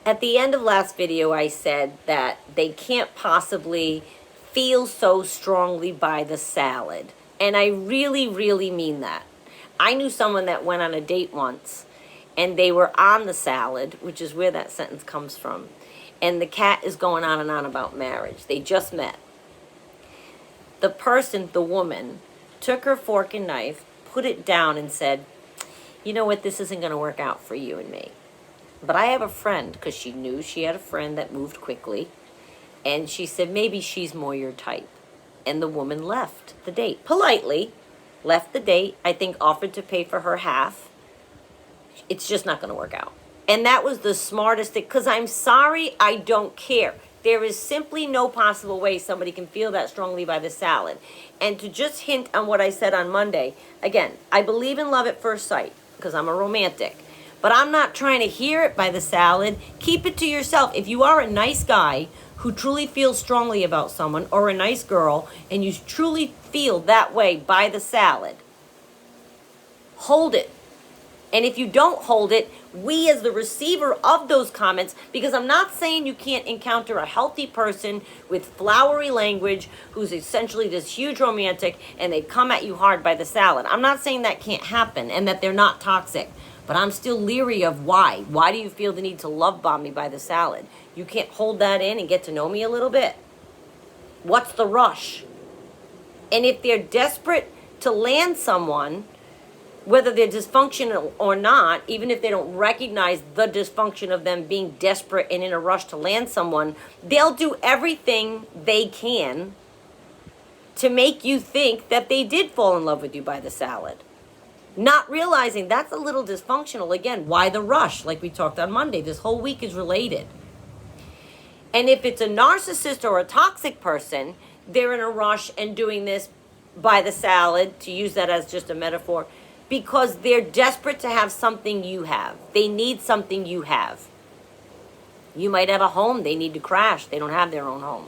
At the end of last video, I said that they can't possibly feel so strongly by the salad. And I really, really mean that. I knew someone that went on a date once, and they were on the salad, which is where that sentence comes from. And the cat is going on and on about marriage. They just met. The person, the woman, took her fork and knife, put it down, and said, "You know what, this isn't going to work out for you and me. But I have a friend," because she knew she had a friend that moved quickly. And she said, "Maybe she's more your type." And the woman left the date. Politely left the date. I think offered to pay for her half. It's just not going to work out. And that was the smartest thing. Because I'm sorry, I don't care. There is simply no possible way somebody can feel that strongly by the salad. And to just hint on what I said on Monday, again, I believe in love at first sight because I'm a romantic. But I'm not trying to hear it by the salad. Keep it to yourself. If you are a nice guy who truly feels strongly about someone, or a nice girl, and you truly feel that way by the salad, hold it. And if you don't hold it, we as the receiver of those comments, because I'm not saying you can't encounter a healthy person with flowery language who's essentially this huge romantic and they come at you hard by the salad. I'm not saying that can't happen and that they're not toxic. But I'm still leery of why. Why do you feel the need to love bomb me by the salad? You can't hold that in and get to know me a little bit. What's the rush? And if they're desperate to land someone, whether they're dysfunctional or not, even if they don't recognize the dysfunction of them being desperate and in a rush to land someone, they'll do everything they can to make you think that they did fall in love with you by the salad. Not realizing that's a little dysfunctional. Again, why the rush? Like we talked on Monday, this whole week is related. And if it's a narcissist or a toxic person, they're in a rush and doing this by the salad, to use that as just a metaphor, because they're desperate to have something you have. They need something you have. You might have a home they need to crash. They don't have their own home.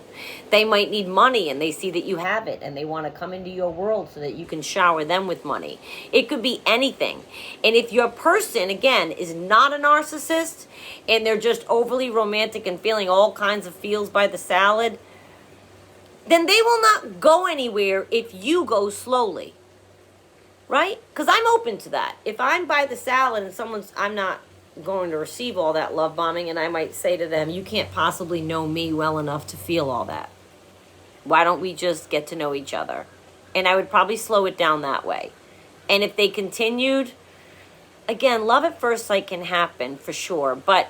They might need money and they see that you have it and they want to come into your world so that you can shower them with money. It could be anything. And if your person, again, is not a narcissist and they're just overly romantic and feeling all kinds of feels by the salad, then they will not go anywhere if you go slowly. Right? Because I'm open to that. If I'm by the salad and I'm not going to receive all that love bombing, and I might say to them, "You can't possibly know me well enough to feel all that. Why don't we just get to know each other?" And I would probably slow it down that way. And if they continued, again, love at first sight can happen for sure, but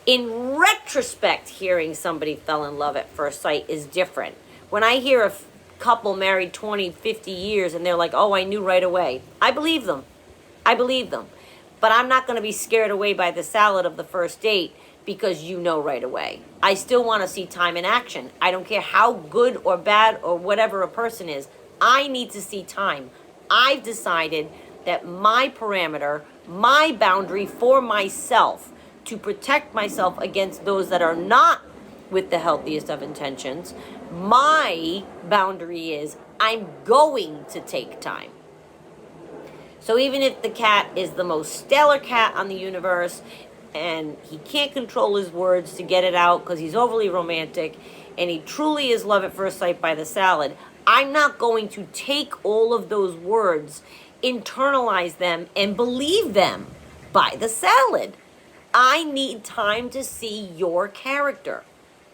in retrospect, hearing somebody fell in love at first sight is different. When I hear a couple married 20, 50 years and they're like, "Oh, I knew right away," I believe them. I believe them. But I'm not going to be scared away by the salad of the first date because you know right away. I still want to see time in action. I don't care how good or bad or whatever a person is. I need to see time. I've decided that my parameter, my boundary for myself, to protect myself against those that are not with the healthiest of intentions, my boundary is I'm going to take time. So even if the cat is the most stellar cat on the universe and he can't control his words to get it out because he's overly romantic and he truly is love at first sight by the salad, I'm not going to take all of those words, internalize them, and believe them by the salad. I need time to see your character.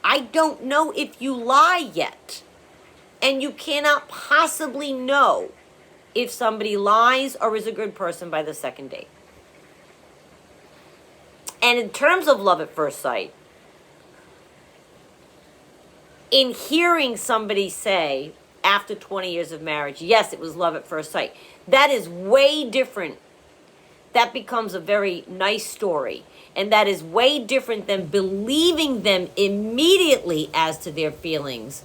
I don't know if you lie yet. And you cannot possibly know if somebody lies or is a good person by the second date. And in terms of love at first sight, in hearing somebody say after 20 years of marriage, yes, it was love at first sight, that is way different. That becomes a very nice story. And that is way different than believing them immediately as to their feelings.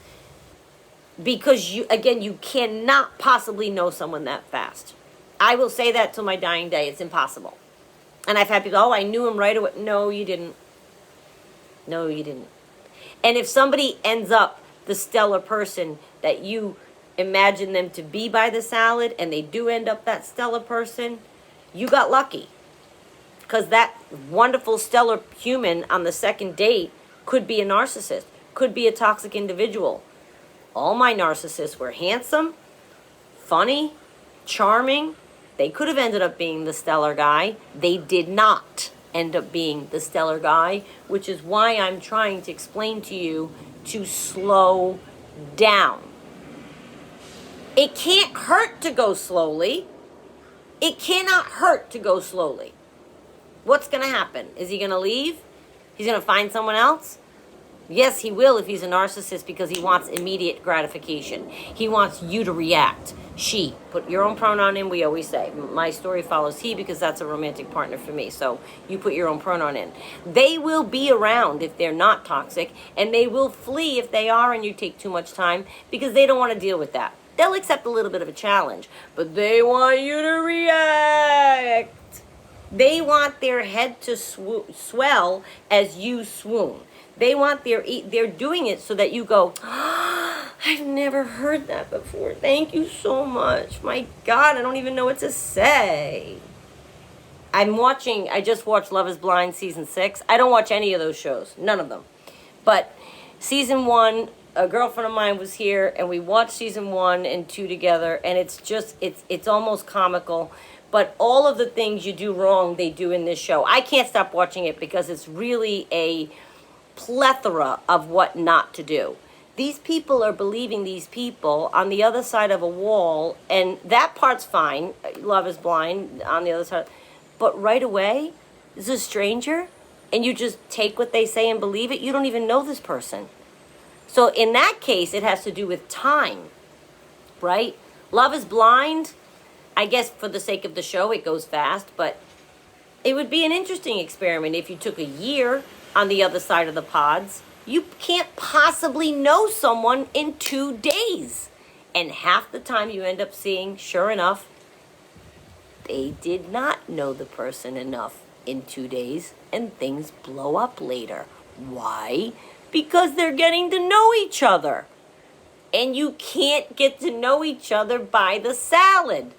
Because you cannot possibly know someone that fast. I will say that till my dying day. It's impossible. And I've had people, "Oh, I knew him right away." No, you didn't. No, you didn't. And if somebody ends up the stellar person that you imagine them to be by the salad, and they do end up that stellar person, you got lucky. Because that wonderful, stellar human on the second date could be a narcissist, could be a toxic individual. All my narcissists were handsome, funny, charming. They could have ended up being the stellar guy. They did not end up being the stellar guy, which is why I'm trying to explain to you to slow down. It can't hurt to go slowly. It cannot hurt to go slowly. What's going to happen? Is he going to leave? He's going to find someone else? Yes, he will if he's a narcissist, because he wants immediate gratification. He wants you to react. She. Put your own pronoun in, we always say. My story follows he, because that's a romantic partner for me. So you put your own pronoun in. They will be around if they're not toxic, and they will flee if they are and you take too much time, because they don't want to deal with that. They'll accept a little bit of a challenge, but they want you to react. They want their head to swell as you swoon. They want they're doing it so that you go, oh, I've never heard that before. Thank you so much. My God, I don't even know what to say. I just watched Love is Blind season 6. I don't watch any of those shows, none of them. But season 1, a girlfriend of mine was here and we watched season 1 and 2 together, and it's almost comical. But all of the things you do wrong, they do in this show. I can't stop watching it because it's really a plethora of what not to do. These people are believing these people on the other side of a wall, and that part's fine. Love is Blind on the other side. But right away, this is a stranger, and you just take what they say and believe it. You don't even know this person. So in that case, it has to do with time, right? Love is Blind, I guess for the sake of the show, it goes fast, but it would be an interesting experiment if you took a year on the other side of the pods. You can't possibly know someone in 2 days. And half the time you end up seeing, sure enough, they did not know the person enough in 2 days, and things blow up later. Why? Because they're getting to know each other. And you can't get to know each other by the salad.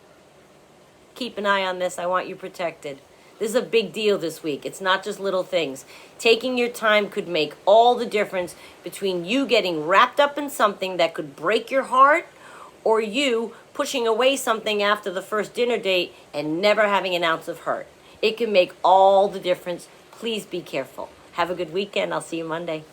Keep an eye on this. I want you protected. This is a big deal this week. It's not just little things. Taking your time could make all the difference between you getting wrapped up in something that could break your heart, or you pushing away something after the first dinner date and never having an ounce of hurt. It can make all the difference. Please be careful. Have a good weekend. I'll see you Monday.